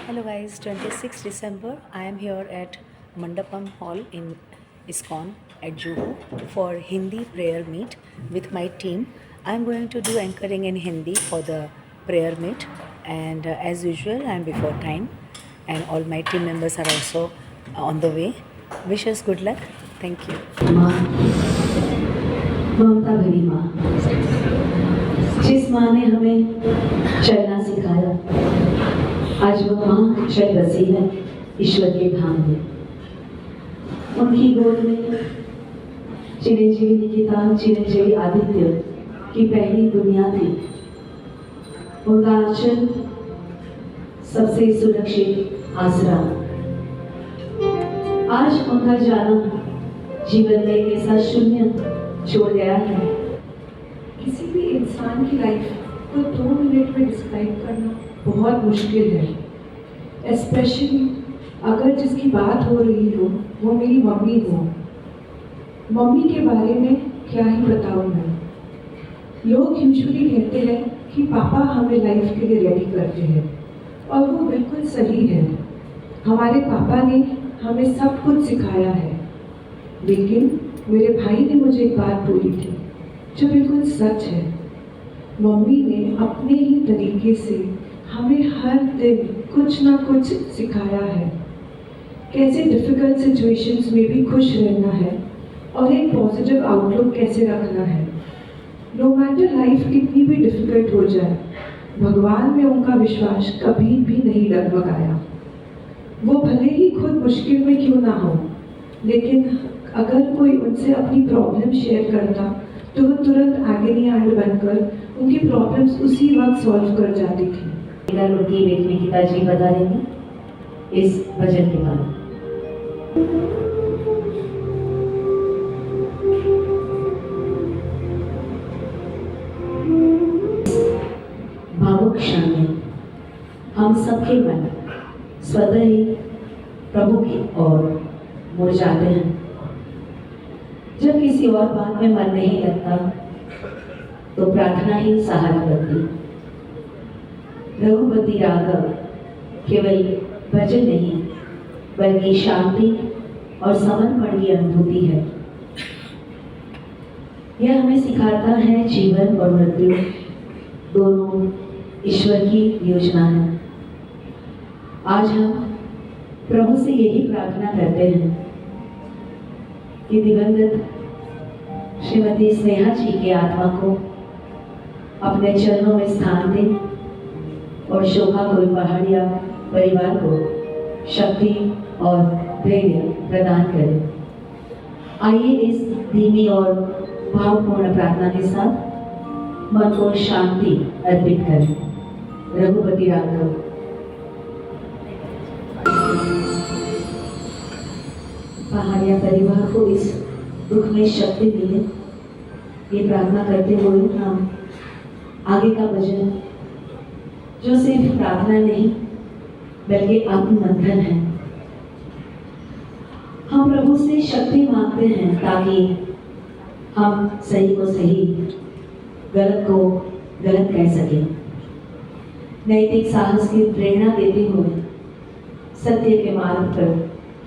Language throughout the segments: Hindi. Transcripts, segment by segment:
Hello guys, 26 December I am here at Mandapam Hall in ISKCON at Juhu for Hindi prayer meet with my team. I am going to do anchoring in Hindi for the prayer meet, and as usual I am before time, and all my team members are also on the way. Wish us good luck. Thank you. माँ, ममता भरी माँ, जिस माँ ने हमें चलना सिखाया, आज वह माँ चल बसी है ईश्वर के धाम में। उनकी गोद में चिरंजीवी निकिता, चिरंजीवी आदित्य की पहली दुनिया थी। उनका आंचल सबसे सुरक्षित आसरा। आज उनका जाना जीवन में एक ऐसा शून्य छोड़ गया है। किसी भी इंसान की लाइफ को 2 मिनट में डिस्क्राइब करना बहुत मुश्किल है, स्पेशली अगर जिसकी बात हो रही हो वो मेरी मम्मी हो। मम्मी के बारे में क्या ही बताऊँ मैं। लोग यूजुअली कहते हैं कि पापा हमें लाइफ के लिए रेडी करते हैं, और वो बिल्कुल सही है। हमारे पापा ने हमें सब कुछ सिखाया है, लेकिन मेरे भाई ने मुझे एक बात बोली थी जो बिल्कुल सच है। मम्मी ने अपने ही तरीके से हमें हर दिन कुछ ना कुछ सिखाया है, कैसे डिफ़िकल्ट सिचुएशंस में भी खुश रहना है और एक पॉजिटिव आउटलुक कैसे रखना है। नो मैटर लाइफ कितनी भी डिफ़िकल्ट हो जाए, भगवान में उनका विश्वास कभी भी नहीं डगमगाया। वो भले ही खुद मुश्किल में क्यों ना हो, लेकिन अगर कोई उनसे अपनी प्रॉब्लम शेयर करता तो वो तुरंत आगे आड़ बनकर उनकी प्रॉब्लम्स उसी वक्त सॉल्व कर जाती थी। उनकी बेटी निकिता जी बता देंगे इस भजन के बाद। भावुक क्षण में हम सबके मन स्वतः ही प्रभु की ओर मुड़ जाते हैं। जब किसी और बात में मन नहीं लगता तो प्रार्थना ही सहारा बनती। रघुपति राघव केवल भजन नहीं बल्कि शांति और समर्पण की अनुभूति है। यह हमें सिखाता है जीवन और मृत्यु दोनों ईश्वर की योजना है। आज हम प्रभु से यही प्रार्थना करते हैं कि दिवंगत श्रीमती स्नेहा जी की आत्मा को अपने चरणों में स्थान दें और शोभा गुरु पहाड़िया परिवार को शक्ति और धैर्य प्रदान करें। आइए इस धीमी और भावपूर्ण प्रार्थना के साथ मन को शांति अर्पित करें। रघुपति राघव। पहाड़िया परिवार को इस दुख में शक्ति मिले, ये प्रार्थना करते हुए हम आगे का भजन, जो सिर्फ प्रार्थना नहीं बल्कि आत्ममंथन है, हम प्रभु से शक्ति मांगते हैं ताकि हम सही को सही, गलत को गलत कह सकें। नैतिक साहस की प्रेरणा देते हुए सत्य के मार्ग पर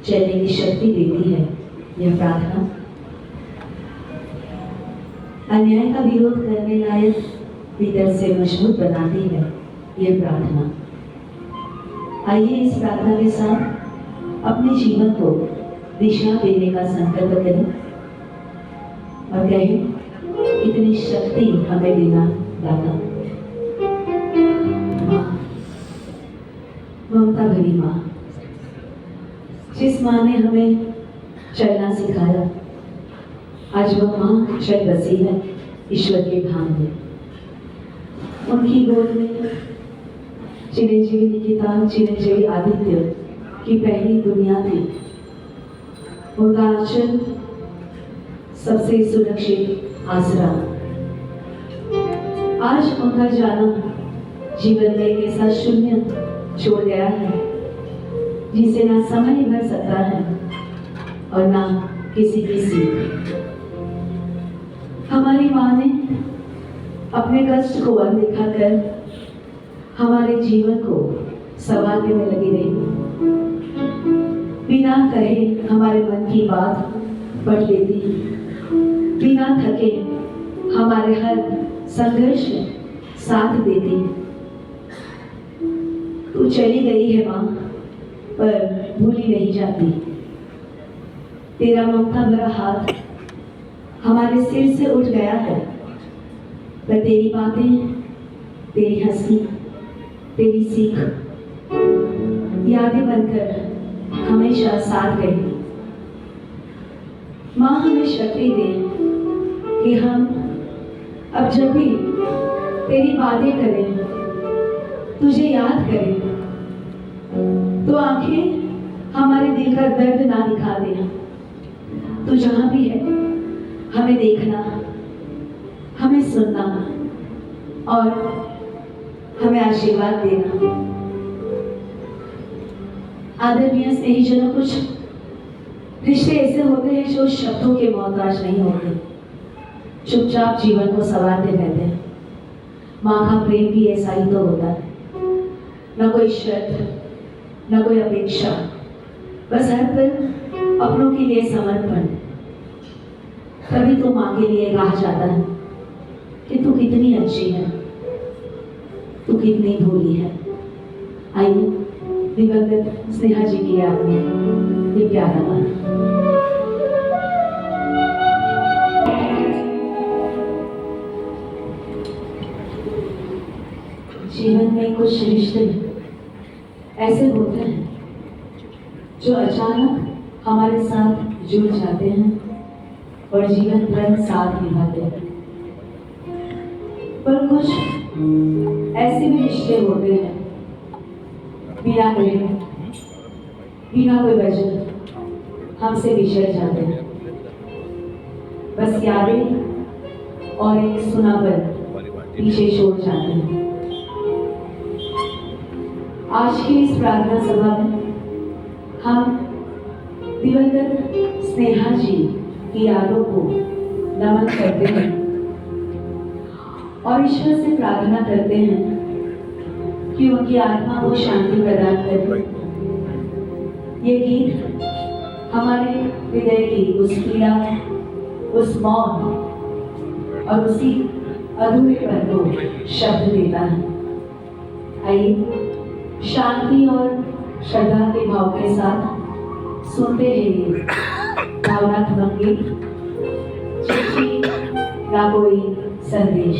चलने की शक्ति देती है यह प्रार्थना। अन्याय का विरोध करने लायक भीतर से मजबूत बनाती है यह प्रार्थना। आइए इस प्रार्थना के साथ अपने जीवन को दिशा देने का संकल्प करें और कहें, इतनी शक्ति हमें देना दाता। ममता भरी माँ, जिस माँ ने हमें चलना सिखाया, आज वह माँ चल बसी है ईश्वर के धाम में। उनकी गोद में चिरंजीवी निकिता, चिरंजीवी आदित्य की पहली दुनिया थी। उनका आंचल सबसे सुरक्षित आसरा। आज उनका जाना जीवन में एक ऐसा शून्य छोड़ गया है जिसे ना समय भर सकता है और ना किसी की सीख। हमारी माँ ने अपने कष्ट को अनदेखा कर हमारे जीवन को संवारने में लगी रही। बिना कहे हमारे मन की बात पढ़ लेती, बिना थके हमारे हर संघर्ष साथ देती। तू चली गई है माँ, पर भूली नहीं जाती। तेरा ममता भरा हाथ हमारे सिर से उठ गया है, पर तेरी बातें, तेरी हंसी, तेरी सीख यादें बनकर हमेशा साथ रहेगी। माँ हमें शक्ति दे कि हम अब जब भी तेरी बातें करें, तुझे याद करें, तो आंखें हमारे दिल का दर्द ना दिखा दे। तू जहां भी है हमें देखना, हमें सुनना और हमें आशीर्वाद देना। आदरणीय स्नेहीजनों, कुछ रिश्ते ऐसे होते हैं जो शब्दों के मोहताज नहीं होते, चुपचाप जीवन को संवारते रहते हैं। माँ का प्रेम भी ऐसा ही तो होता है, न कोई शर्त, न कोई अपेक्षा, बस हर पल अपनों के लिए समर्पण। तभी तो माँ के लिए कहा जाता है कि तू कितनी अच्छी है, तू कितनी भोली है। आइए दिवंगत स्नेहा जी की याद में ये प्यारा गाना। जीवन में कुछ रिश्ते ऐसे होते हैं जो अचानक हमारे साथ जुड़ जाते हैं और जीवन भर साथ निभाते हैं। पर कुछ ऐसे भी रिश्ते होते हैं बिना कहे, बिना कोई वजह हमसे बिछड़ जाते हैं। बस यादें और एक सुना पल पीछे छोड़ जाते हैं। आज की इस प्रार्थना सभा में हम दिवंगत स्नेहा जी की यादों को नमन करते हैं और ईश्वर से प्रार्थना करते हैं कि उनकी आत्मा को शांति प्रदान करे। ये गीत हमारे हृदय की उस पीड़ा, उस मौत और उसी अधूरेपन को शब्द देता है। आइए शांति और श्रद्धा के भाव के साथ सुनते हैं ये भावनात्मक गीत, चिट्ठी ना कोई संदेश।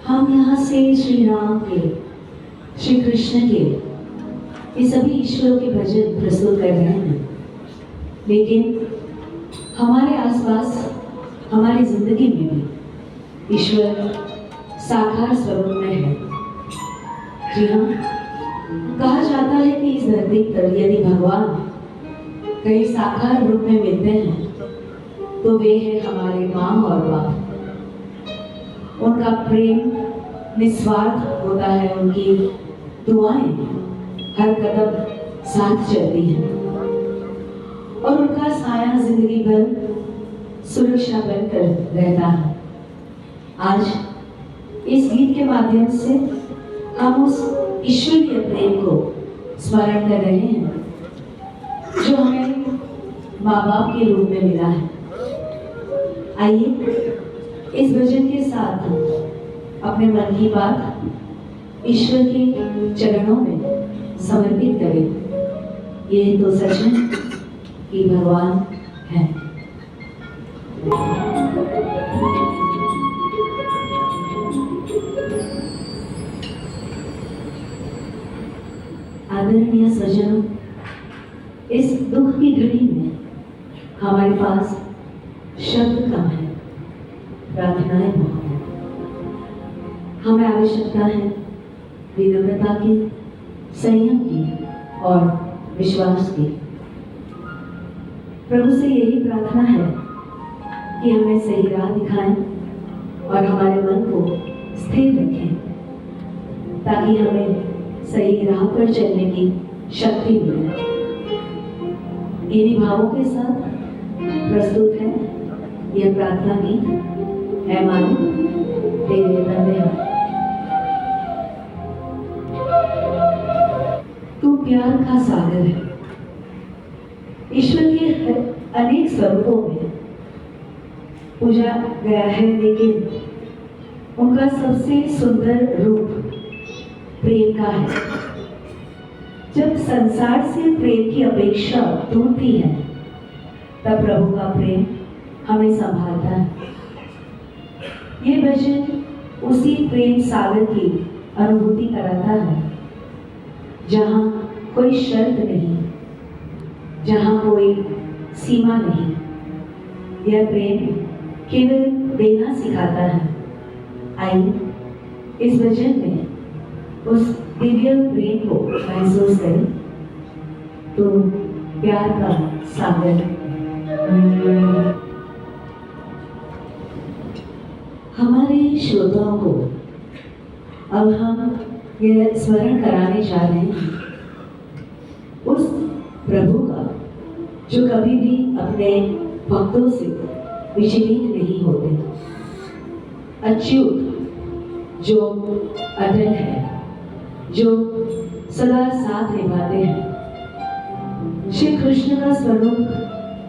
हम यहाँ से श्री राम के, श्री कृष्ण के, ये सभी ईश्वरों के भजन प्रस्तुत कर रहे हैं, लेकिन हमारे आसपास, हमारी जिंदगी में भी ईश्वर साकार स्वरूप में है। जी हाँ, कहा जाता है कि इस धरती पर यदि भगवान कहीं साकार रूप में मिलते हैं तो वे है हमारे माँ और बाप। उनका प्रेम निस्वार्थ होता है, उनकी दुआएं हर कदम साथ चलती हैं और उनका साया जिंदगी भर सुरक्षा बनकर रहता है। आज इस गीत के माध्यम से हम उस ईश्वरीय प्रेम को स्मरण कर रहे हैं जो हमें माँ बाप के रूप में मिला है। आइए इस भजन के साथ अपने मन की बात ईश्वर के चरणों में समर्पित करें। ये तो सच है कि भगवान है। आदरणीय सज्जनों, इस दुख की घड़ी में हमारे पास शब्द कम है, प्रार्थनाएं बहुत हैं। हमें आवश्यकता है विनम्रता की, संयम की और विश्वास की। प्रभु से यही प्रार्थना है कि हमें सही राह दिखाएं और हमारे मन को स्थिर रखें ताकि हमें सही राह पर चलने की शक्ति मिले। इन्हीं भावों के साथ प्रस्तुत है यह प्रार्थना गीत ऐ मानो तेरे नन्हे हाथ। तू प्यार का सागर है। ईश्वर के अनेक स्वरूपों में पूजा गया है, लेकिन उनका सबसे सुंदर रूप प्रेम का है। जब संसार से प्रेम की अपेक्षा टूटती है, तब प्रभु का प्रेम हमें संभालता है। ये भजन उसी प्रेम सागर की अनुभूति कराता है, जहाँ कोई शर्त नहीं, जहाँ कोई सीमा नहीं। यह प्रेम केवल देना सिखाता है। आइए इस भजन में उस दिव्य प्रेम को महसूस करें। तो प्यार का सागर हमारे श्रोताओं को अब हम यह स्मरण कराने जा रहे हैं उस प्रभु का जो कभी भी अपने भक्तों से विचलित नहीं होते, अच्युत जो अटल है, जो सदा साथ निभाते हैं। श्री कृष्ण का स्वरूप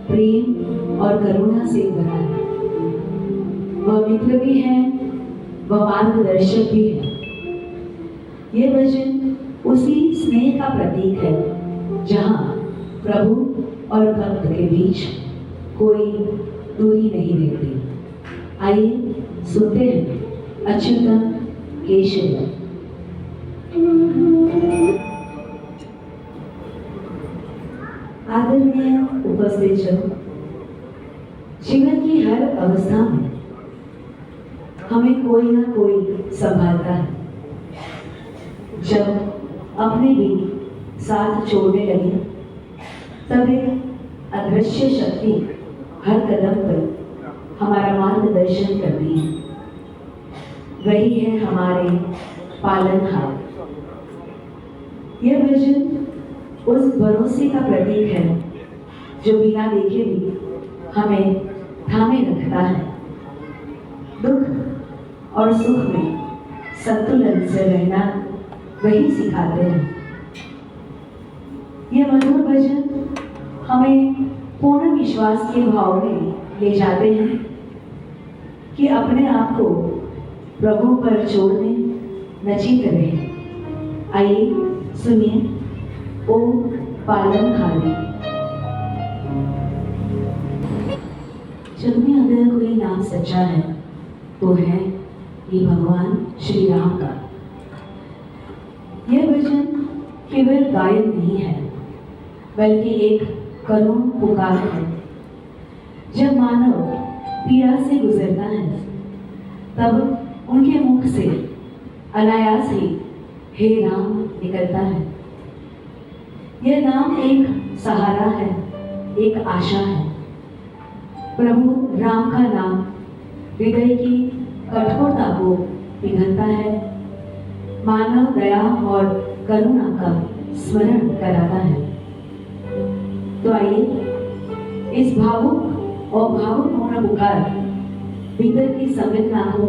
प्रेम और करुणा से भरा है। वह मित्र भी है, वह मार्गदर्शक भी है। यह भजन उसी स्नेह का प्रतीक है, जहाँ प्रभु और भक्त के बीच कोई दूरी नहीं रहती। आइए सुनते हैं अच्युतम केशवम। आदरणीय उपस्थित जन, जीवन की हर अवस्था में हमें कोई ना कोई संभालता है। जब अपने भी साथ छोड़ने लगे, तब एक अदृश्य शक्ति हर कदम पर हमारा मार्गदर्शन करती है। वही है हमारे पालनहार। यह भजन उस भरोसे का प्रतीक है जो बिना देखे भी हमें थामे रखता है। दुख और सुख में संतुलन से रहना वही सिखाते हैं। यह मधुर भजन हमें पूर्ण विश्वास के भाव में ले जाते हैं कि अपने आप को प्रभु पर छोड़ने नचित रहे। आइए सुनिए ओ पालनहारी। जग में अगर कोई नाम सच्चा है तो है ये भगवान श्री राम का। यह भजन केवल गायन नहीं है, बल्कि एक करुण पुकार है। जब मानव पीड़ा से गुजरता है, तब उनके मुख से अनायास ही हे राम निकलता है। यह नाम एक सहारा है, एक आशा है। प्रभु राम का नाम हृदय की कठोरता को पिघलता है, मानव दया और करुणा का स्मरण कराता है। तो आइए इस भावुक और भावपूर्ण पुकार भीतर की संवेदना को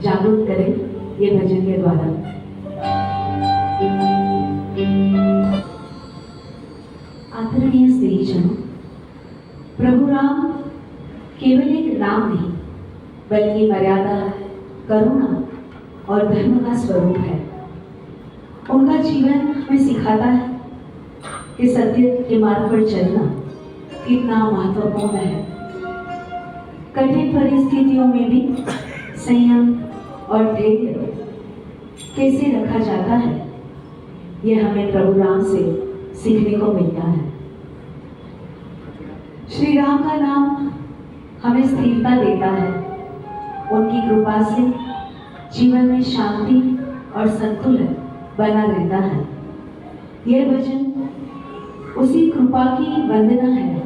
जागरूक करें ये भजन के द्वारा। आदरणीय स्त्रीजनों, प्रभु राम केवल एक नाम नहीं, बल्कि मर्यादा, करुणा और धर्म का स्वरूप है। उनका जीवन हमें सिखाता है कि सत्य के मार्ग पर चलना कितना महत्वपूर्ण है। कठिन परिस्थितियों में भी संयम और धैर्य कैसे रखा जाता है, यह हमें प्रभु राम से सीखने को मिलता है। श्री राम का नाम हमें स्थिरता देता है। उनकी कृपा से जीवन में शांति और संतुलन बना रहता है। यह भजन उसी कृपा की वंदना है।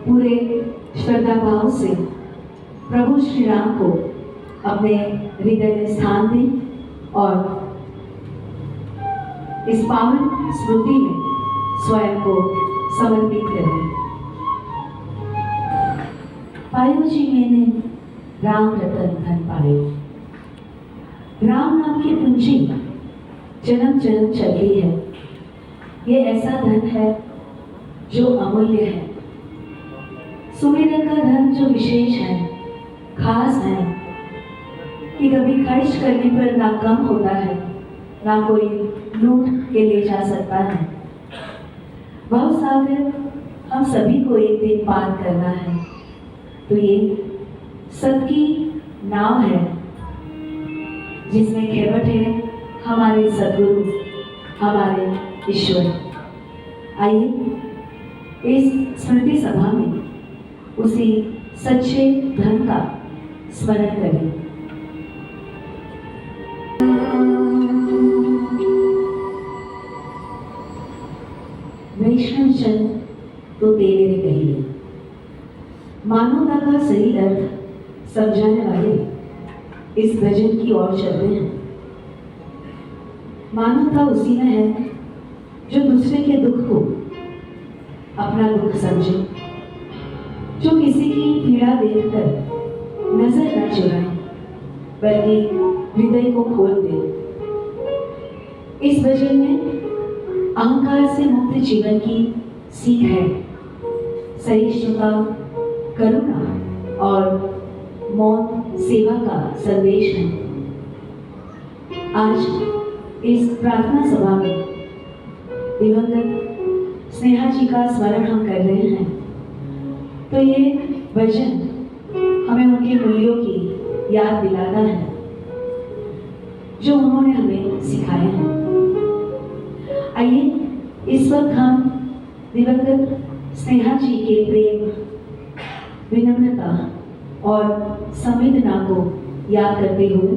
पूरे श्रद्धा भाव से प्रभु श्री राम को अपने हृदय में स्थान दें और इस पावन स्मृति में स्वयं को समर्पित करें। पायो जी मैंने राम रतन धन पायो। राम नाम की पूंजी जन्म जन्म चलती है। ये ऐसा धन है जो अमूल्य है। सुमिरन का धन जो विशेष है, खास है, कि कभी खर्च करने पर ना कम होता है, ना कोई लूट के ले जा सकता है। भव सागर हम सभी को एक दिन पार करना है, तो ये सबकी नाव है जिसमें खेवट है हमारे सद्गुरु, हमारे ईश्वर। आइए इस स्मृति सभा में उसी सच्चे धन का स्मरण करें। वैष्णव जन तो तेरे रे कहिए, मानवता का सही अर्थ समझाने वाले इस भजन की ओर चलते हैं। मानवता उसी में है जो दूसरे के दुख को अपना दुख समझे, जो किसी की पीड़ा देखकर नजर न चुराए बल्कि हृदय को खोल दे। इस भजन में अहंकार से मुक्त जीवन की सीख है। सहिष्णुता, करुणा और मौन सेवा का संदेश है। आज इस प्रार्थना सभा में दिवंगत स्नेहा जी का स्मरण हम कर रहे हैं, तो ये भजन हमें उनके मूल्यों की याद दिलाता है जो उन्होंने हमें सिखाए हैं। आइए इस वक्त हम दिवंगत स्नेहा जी के प्रेम, विनम्रता और संवेदना को याद करते हुए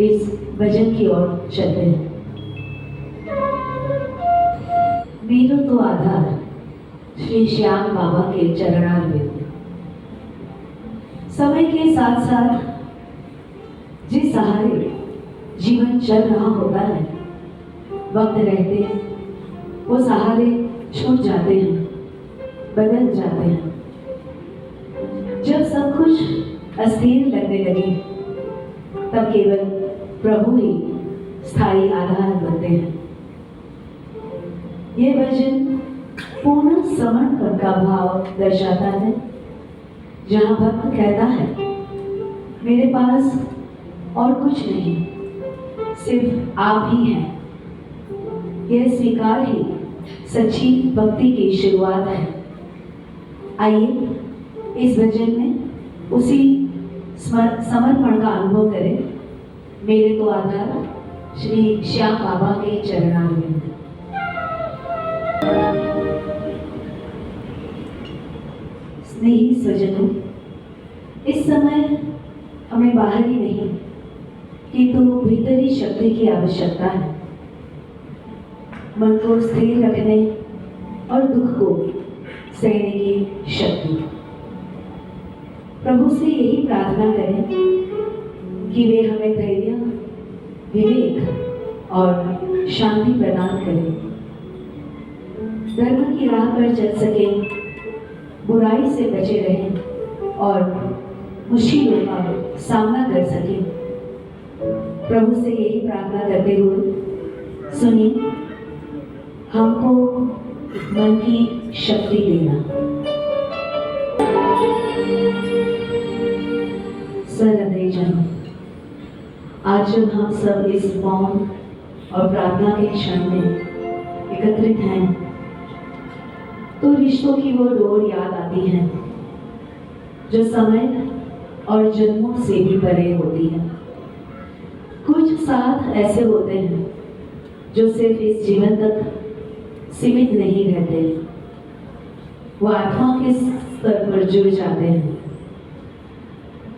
इस भजन की ओर चलते हैं। मेरो तो आधार श्री श्याम बाबा के चरणारविंद। समय के साथ साथ जिस सहारे जीवन चल रहा होता है, वक्त रहते वो सहारे छूट जाते हैं, बदल जाते हैं। जब सब कुछ अस्थिर लगने लगे, तब केवल प्रभु ही स्थायी आधार बनते हैं। ये भजन पूर्ण समर्पण का भाव दर्शाता है, जहाँ भक्त कहता है, मेरे पास और कुछ नहीं, सिर्फ आप ही हैं। यह स्वीकार ही सच्ची भक्ति की शुरुआत है। आइए इस भजन में उसी समर्पण का अनुभव करें। मेरे को आधार श्री श्याम बाबा के चरणारविंद। स्नेही स्वजनों, इस समय हमें बाहरी नहीं किंतु भीतरी शक्ति की आवश्यकता है। मन को स्थिर रखने और दुख को सहने की शक्ति। प्रभु से यही प्रार्थना करें कि वे हमें धैर्य, विवेक और शांति प्रदान करें। धर्म की राह पर चल सके, बुराई से बचे रहें और मुश्किलों का सामना कर सके। प्रभु से यही प्रार्थना करते हुए सुनिए, हमको मन की शक्ति देना। सहृदय जन, आज जब हम सब इस मौन और प्रार्थना के क्षण में एकत्रित हैं, तो रिश्तों की वो डोर याद आती है जो समय और जन्मों से भी परे होती है। कुछ साथ ऐसे होते हैं जो सिर्फ इस जीवन तक सीमित नहीं रहते, वो आत्मा के स्तर पर जुड़ जाते हैं।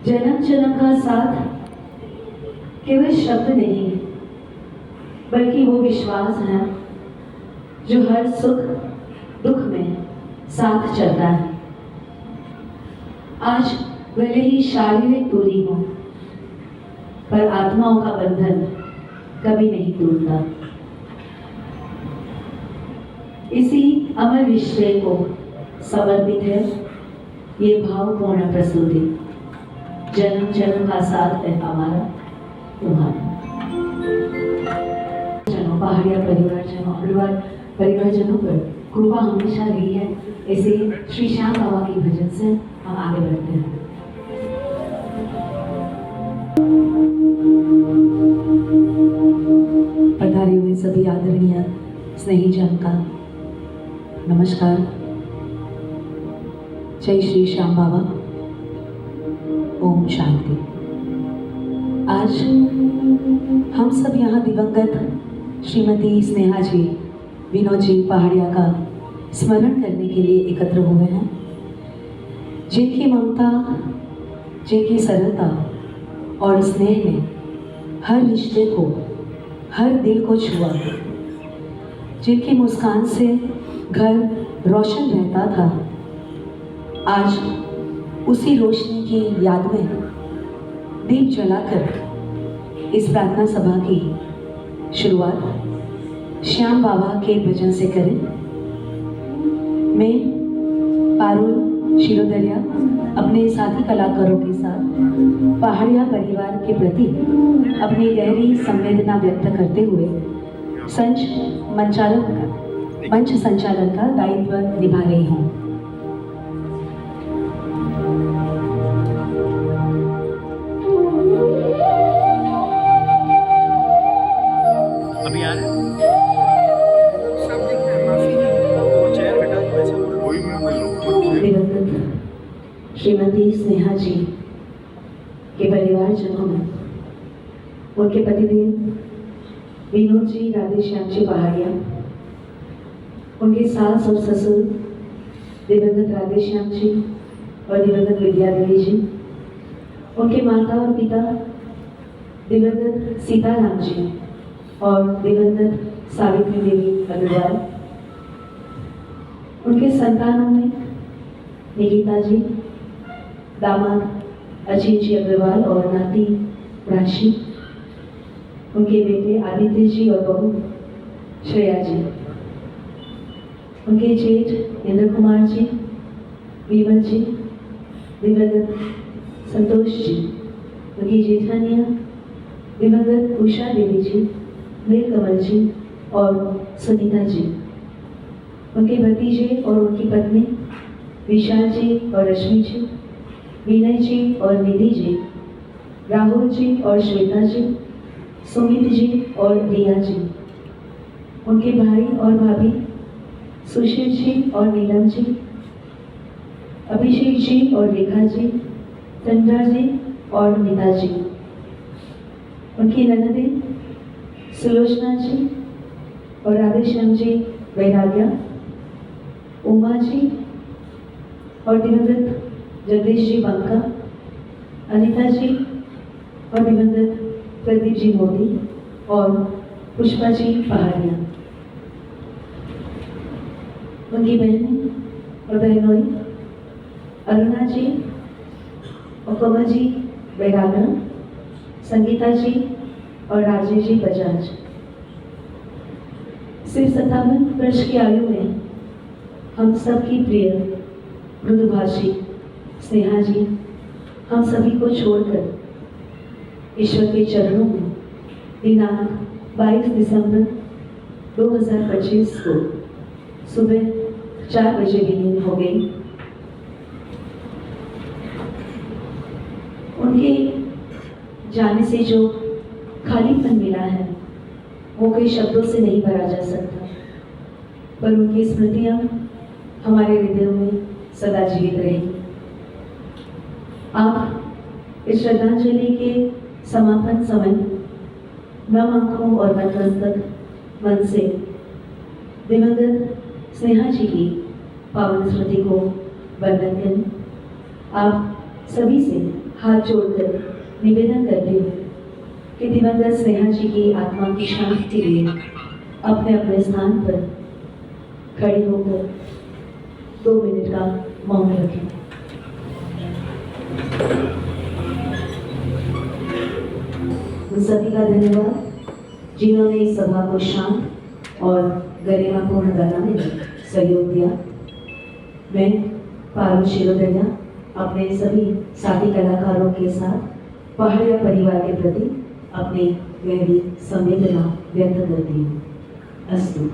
जन्म जन्म का साथ केवल शब्द नहीं, बल्कि वो विश्वास है जो हर सुख दुख में साथ चलता है। आज भले ही शारीरिक दूरी हो, पर आत्माओं का बंधन कभी नहीं टूटता। इसी अमर रिश्ते को समर्पित है ये भावपूर्ण प्रस्तुति। जन्म जन्म का साथ है हमारा तुम्हारा। जनों, पहाड़िया परिवारजनों, परिवारजनों पर कृपा हमेशा रही है। ऐसे श्री श्याम बाबा के भजन से हम आगे बढ़ते हैं। पधारे हुए सभी आदरणीय स्नेही जन का नमस्कार। जय श्री श्याम बाबा। ओम शांति। आज हम सब यहाँ दिवंगत श्रीमती स्नेहा जी, विनोद जी पहाड़िया का स्मरण करने के लिए एकत्र हुए हैं, जिनकी ममता, जिनकी सरलता और स्नेह ने हर रिश्ते को, हर दिल को छुआ, जिनकी मुस्कान से घर रोशन रहता था। आज उसी रोशनी की याद में दीप जलाकर इस प्रार्थना सभा की शुरुआत श्याम बाबा के भजन से करें। मैं पारुल शिरोदरिया अपने साथी कलाकारों के साथ पहाड़िया परिवार के प्रति अपनी गहरी संवेदना व्यक्त करते हुए मंच संचालन का दायित्व निभा रही हूँ। अभी आ रहे दिवंगत श्रीमती स्नेहा जी के परिवारजनों में उनके पतिदेव विनोद जी, राधेश्याम जी पहाड़िया, उनके सास और ससुर दिवंगत राधेश्याम जी और दिवंगत विद्यादेवी जी, उनके माता और पिता दिवंगत सीताराम जी और दिवंगत सावित्री देवी अग्रवाल, उनके संतानों में निकिता जी, दामाद अजीत जी अग्रवाल और नाती राशि, उनके बेटे आदित्य जी और बहू श्रेया जी, उनके जेठ इंद्र कुमार जी, विमल जी, दिवंगत संतोष जी, उनकी जेठानियाँ दिवंगत उषा देवी जी, नीलकमल जी और सुनीता जी, उनके भतीजे और उनकी पत्नी विशाल जी और रश्मि जी, विनय जी और निधि जी, राहुल जी और श्वेता जी, सुमित जी और रिया जी, उनके भाई और भाभी सुशील जी और नीलम जी, अभिषेक जी और रेखा जी, तंजा जी और नीता जी, उनकी ननदें सुलोचना जी और राधेश्याम जी वैराग्या, उमा जी और दिवंगत जगदीश जी बंका, अनिता जी और दिवंगत प्रदीप जी मोदी और पुष्पा जी पहाड़िया, उनकी बहनें और बहनोई अरुणा जी और कमल जी बैरागना, संगीता जी और राजेश जी बजाज। सिर्फ 57 वर्ष की आयु में हम सबकी प्रिय मृदुभाषी स्नेहा जी हम सभी को छोड़कर ईश्वर के चरणों में दिनांक 22 दिसंबर 2025 को सुबह 4 बजे विलीन हो गई। उनके जाने से जो खालीपन मिला है वो कई शब्दों से नहीं भरा जा सकता, पर उनकी स्मृतियाँ हमारे हृदयों में सदा जीवित रहेगी। आप इस श्रद्धांजलि के समापन समय नम आंखों और नतमस्तक मन से दिवंगत स्नेहा जी की पावन स्मृति को वंदन करें। आप सभी से हाथ जोड़कर निवेदन करते हुए कि दिवंगत स्नेहा जी की आत्मा की शांति के लिए अपने अपने स्थान पर खड़े होकर 2 मिनट का मौन रखें। उन सभी का धन्यवाद जिन्होंने इस सभा को शांत और गरिमापूर्ण बनाने में सहयोग दिया। मैं पारुल शिरोदरिया अपने सभी साथी कलाकारों के साथ पहाड़िया परिवार के प्रति अपनी गहरी संवेदना व्यक्त करती हूँ। अस्तु।